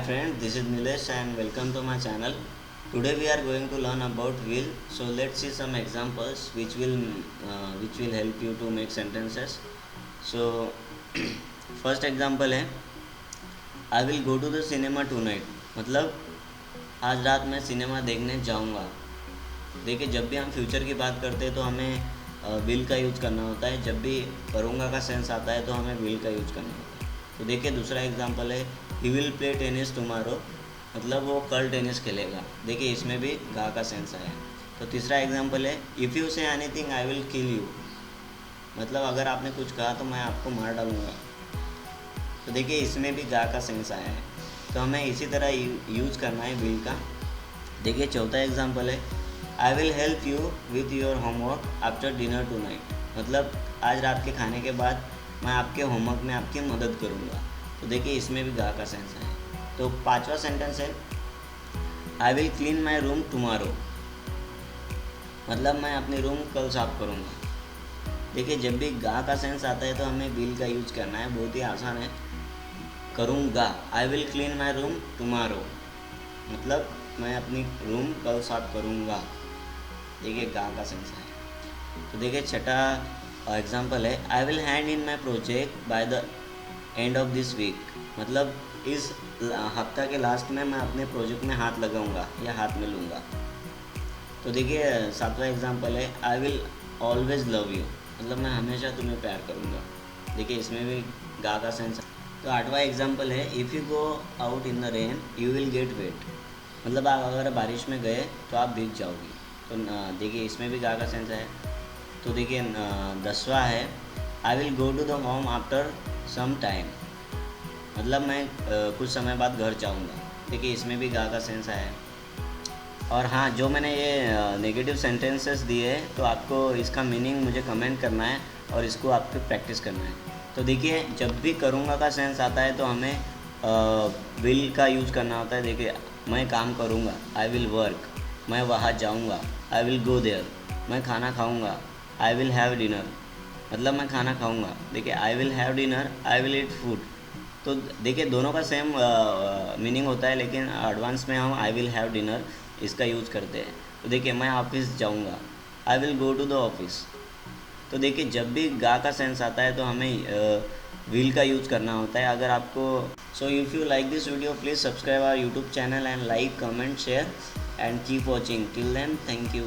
friend, this is Nilesh and welcome to my channel. Today we are going to learn about will. So let's see some examples which will help you to make sentences. So first example है I will go to the cinema tonight. मतलब आज रात मैं cinema देखने जाऊँगा. देखिए जब भी हम फ्यूचर की बात करते हैं तो हमें विल का यूज करना होता है. जब भी करूँगा का सेंस आता है तो हमें विल का यूज करना होता है. तो देखिए दूसरा एग्जांपल है he will play tennis tomorrow. मतलब वो कल टेनिस खेलेगा. देखिए इसमें भी गा का सेंस आया. तो तीसरा एग्जांपल है if you say anything I will kill you. मतलब अगर आपने कुछ कहा तो मैं आपको मार डालूँगा. तो देखिए इसमें भी गा का सेंस आया है. तो हमें इसी तरह यूज करना है विल का. देखिए चौथा एग्जांपल है I will help you with your homework after dinner tonight. मतलब आज रात के खाने के बाद मैं आपके होमवर्क में आपकी मदद करूँगा. तो देखिए इसमें भी गा का सेंस है. तो पांचवा सेंटेंस है I will clean my room tomorrow. मतलब मैं अपनी रूम कल साफ करूँगा. देखिए जब भी गा का सेंस आता है तो हमें विल का यूज करना है. बहुत ही आसान है. करूँगा I will clean my room tomorrow. मतलब मैं अपनी रूम कल साफ करूँगा. देखिए गा का सेंस है. तो देखिए छठा एग्जांपल है I will hand in my project by the end of this week. मतलब इस हफ्ता के लास्ट में मैं अपने प्रोजेक्ट में हाथ लगाऊंगा या हाथ में लूँगा. तो देखिए सातवां एग्जांपल है I will always love you. मतलब मैं हमेशा तुम्हें प्यार करूँगा. देखिए इसमें भी गा का सेंस. तो आठवां एग्जांपल है if you go out in the rain you will get wet. मतलब आप अगर बारिश में गए तो आप भीग जाओगी. तो देखिए इसमें भी गा का सेंस है. तो देखिए 10वां है I will go to the home after some time. मतलब मैं कुछ समय बाद घर जाऊंगा. देखिए इसमें भी गा का सेंस है. और हाँ, जो मैंने ये नेगेटिव सेंटेंसेस दिए तो आपको इसका मीनिंग मुझे कमेंट करना है और इसको आपको प्रैक्टिस करना है. तो देखिए जब भी करूँगा का सेंस आता है तो हमें विल का यूज़ करना होता है. देखिए मैं काम करूँगा आई विल वर्क. मैं वहाँ जाऊँगा आई विल गो देयर. मैं खाना खाऊँगा आई विल हैव डिनर. मतलब मैं खाना खाऊँगा. देखिए आई will have dinner I will eat food. तो देखिए दोनों का सेम मीनिंग होता है लेकिन एडवांस में हम आई विल हैव डिनर इसका यूज़ करते हैं. तो देखिए मैं ऑफिस जाऊँगा I will go to the office. तो देखिए जब भी गा का सेंस आता है तो हमें विल का यूज़ करना होता है. अगर आपको so if you like this video please subscribe our YouTube channel and like comment share and keep watching. Till then thank you.